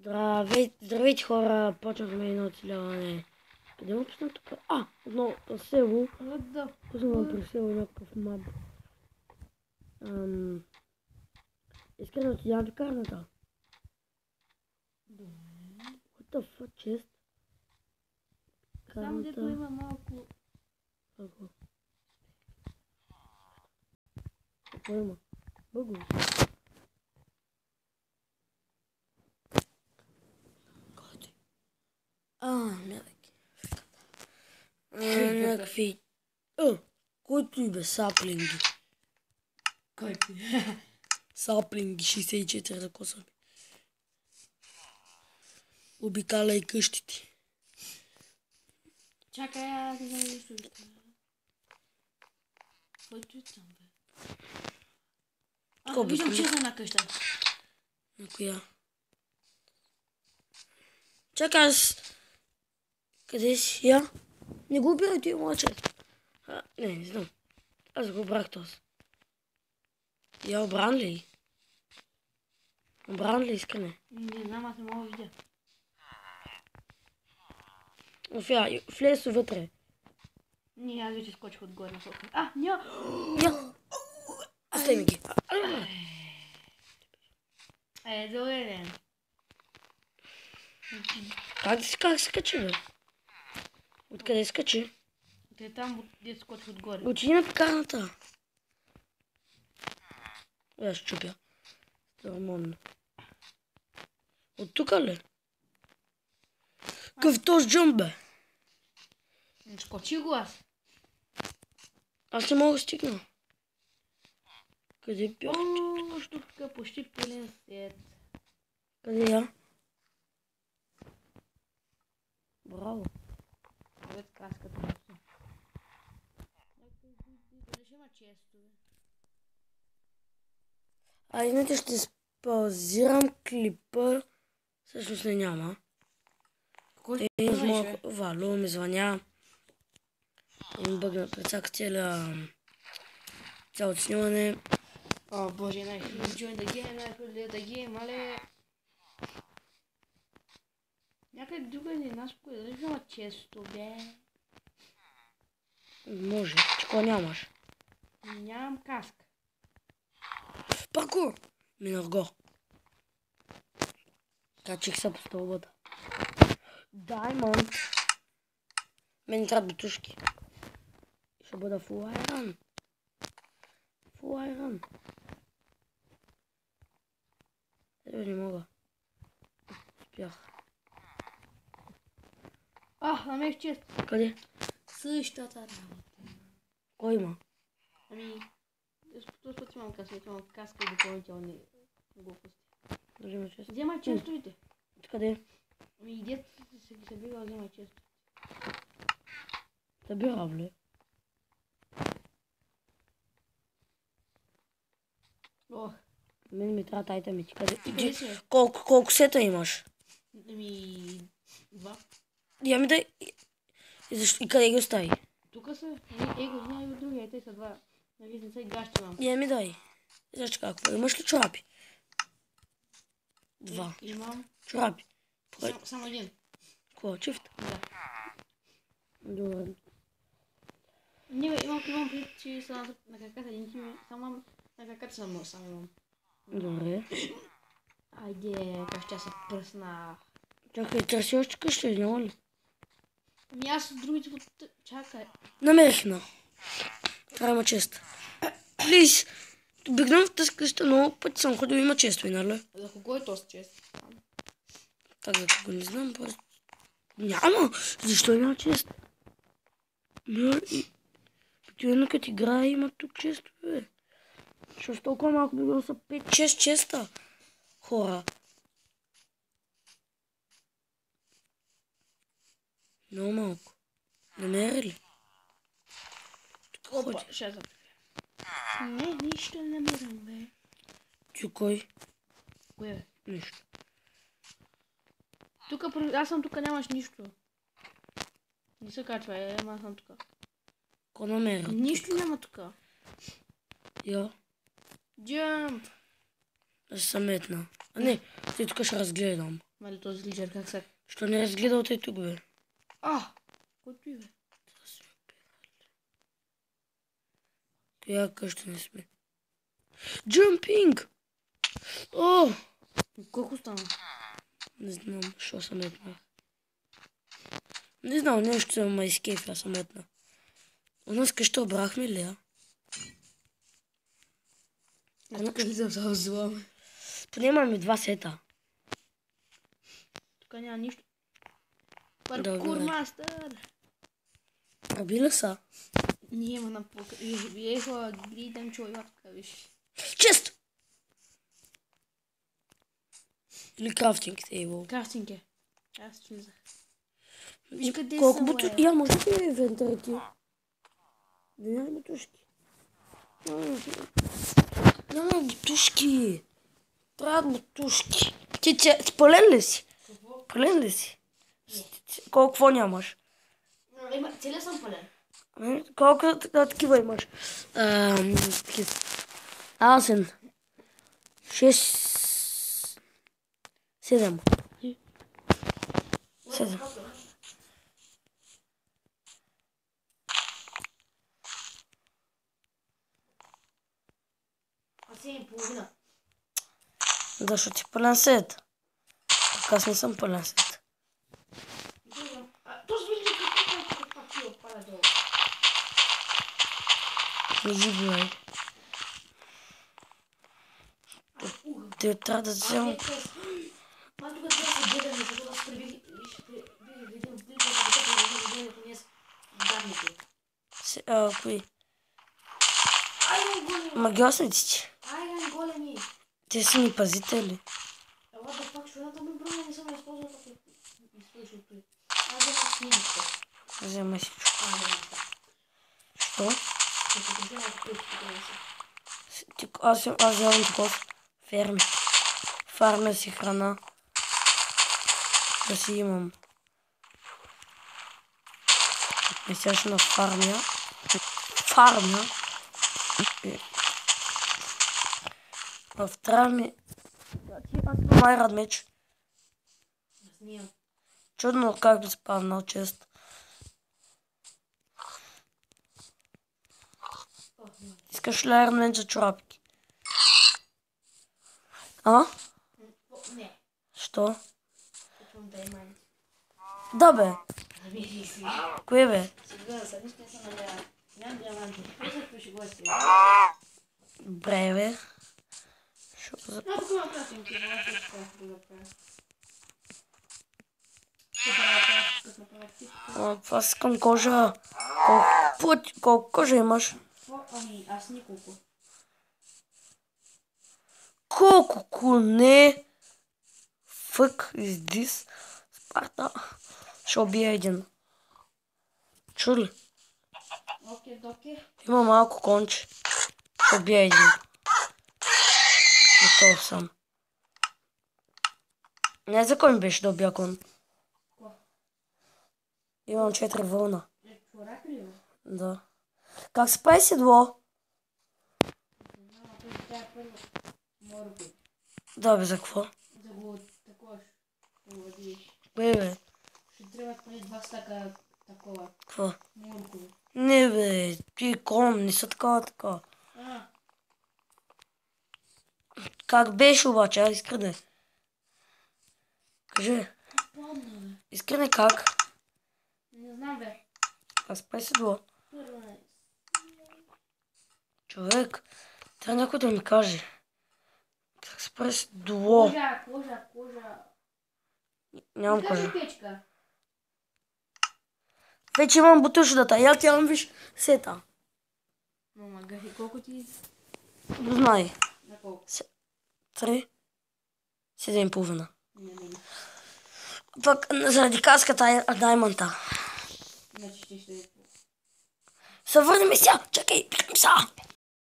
Здравейте хора, почнахме едно оцеляване. Къде му пусна тук? Отново на село. Пуснахме при село някакъв мап. Искам да отидам до карната. What the fuck, chest? Само дето има малко... Какво има? Бъго. Някакви... Който и бе, саплинги. Който? Саплинги, 64 за коса ми. Обикаля и къщите. Чакай, аз не знам нещо. Който е там, бе? Виждам, че е една къща. На коя? Чакай, аз... Къде си? Я? Не го убирай, ти младче. Не знам. Аз го брах този. Я обран ли? Обран ли искане? Не знам, аз не мога да видя. Влез вътре. Не, аз вече скочих отгоре на сока. Няма! Остави ми ги. Добре, ден. Как се качи, бе? Откъде се качи? Те там, дето скочих отгоре. Отиди на пекарната. Аз чупя. Старомонно. От тук ли? Какъв този джъмп, бе? Скочи го аз. Аз не мога да стигна. Къде бях? Тук е почти пълен свет. Къде я? Браво. Вед каската на все. Дали ще има често, бе? Иначе ще спаузирам клипа. Всъщност не няма. Вало ми звъня. Им бъгна пред всяка цялото снимане. О, боже, join the game, мале. Някъде друга не нас кое, дали ще има често, бе? Може, че кога нямаш? Нямам каска. Паркур! Минах го. Качих се по стълбата. Даймонд! Мен трябват бутушки. Ще бъда фул айран. Фул айран. Не мога. Успях. Намерих чест. Къде? Същата работа. Кой има? Този път имам късмет, имам каска и допълнителни глупости. Взема чест. Вземай честовите. Къде? Дет се ги събира, вземай често. Събира, бе. Мен ми трябва тайта ми. Къде си? Колко сета имаш? 2. Я ми дай. И къде ги остави? Тук са. Его, знае и другия, те са 2. Нали не са и гащи имам. Я ми дай. Значи какво? Имаш ли чорапи? 2. Имам. Чорапи. Само един. Какво? Чифт? Да. Добре. Имам пред, че са на краката един тим, само на краката само имам. Добре. Айде, къща се пръсна. Чакай, търси още къща, няма ли? Аз с другите чакай. Намерих на. Трябва има чест. Плиз, обикновено в тази къща много пъти съм ходил, има често, нали? За кого е този чест? Так, за кого не знам, просто... Няма! Защо няма чест? Обикновено като играе има тук често, бе. Защото толкова малко бигано са 5-6 честа. Хора. Много малко. Намери ли? Опа, ще съм. Не, нищо не намирам, бе. Ти кой? Кое, бе? Нищо. Аз съм тук, нямаш нищо. Не се качва, аз съм тук. Ко намеря? Нищо няма тук. Я. Джамп. Аз съм метна. Не, ти тук ще разгледам. Мали този лидер, как се? Що не разгледал тъй тук, бе? Който и бе. Коя къща не сме? Джампинг! О! Колко стана? Не знам, що съм етнах. Не знам, нещо съм ма изкейф, аз съм етна. У нас къща обрахме ли, а? Тук ли съм само злам? Поне имаме 2 сета. Тук няма нищо. Добре. Паркур мастър! Абила са? Ние има на пока. Ехо, гледам човека, виж. Често! Или крафтинг тейбъл. Крафтинг е. Аз чизах. Колко бутушки? Я, може да е инвентаря ти? Да няма бутушки. Няма бутушки. Трябват бутушки. Ти пълен ли си? Какво? Пълен ли си? Колко нямаш? Целия съм пълен. Колко такива имаш? Асен. 6... 7. 7. А 7,5. Защото си пълен сет. Аз не съм пълен сет. Този вижда какво ти отпада долу. Не жибай. Те трябва да взема. Аз тук трябва да се гледаме, защото аз бих видел близо да гледаме понес данните. Кои? Айран големи! Магиосниците. Айран големи! Те са ни пазители. Ела да пак, защото ми броня не съм използвал като изслушал той. Аз вземам книгите. Взема си. Що? Аз вземам таков ферми. Фармя си храна. Да си имам. Не сега на фармя. Фармя. В травми. Аз имам айрад меч. Аз нямам. Чудно как да спавнал чест. Искаш ли айрон мен за чорапки? А? Не. Що? Почвам да има. Да бе. Намери си. Кое бе? Сега са нищо не са налява. Нямам диаманти. Песът пише гости. Бре бе. Тук има красинки. Не мога да го правя. Аз искам кожа. Колко кожа имаш? Ами, аз николко. Колко коне? Fuck is this? Спарта. Ще убия един. Чули? Окей, доки. Има малко конче. Ще убия един. Готов съм. Не за кой ми беше да убия кон. Имам 4 вълна. Чорак ли бе? Да. Как се прави седло? Морби. Да бе, за какво? Да го такова ще го видиш. Бе. Ще трябват поне 2 стака такова. Какво? Моркови. Не бе, ти кон, не са така. Как беше обаче? Аз Искрене. Кажи. Помня бе. Искрене как? Не знам бе. Аз прави седло. Първо не. Човек, трябва някой да ми каже. Как се прави седло? Кожа. Нямам Кажи кожа. печка. Вече имам бутушдата. Я ти имам виж сета. Мама, гафи, колко ти? Знай. На колко? 3. 7,5. Не, не. Пък заради каската даймонта. Значи ще е. Се върнем сега. Чакай, пикам са.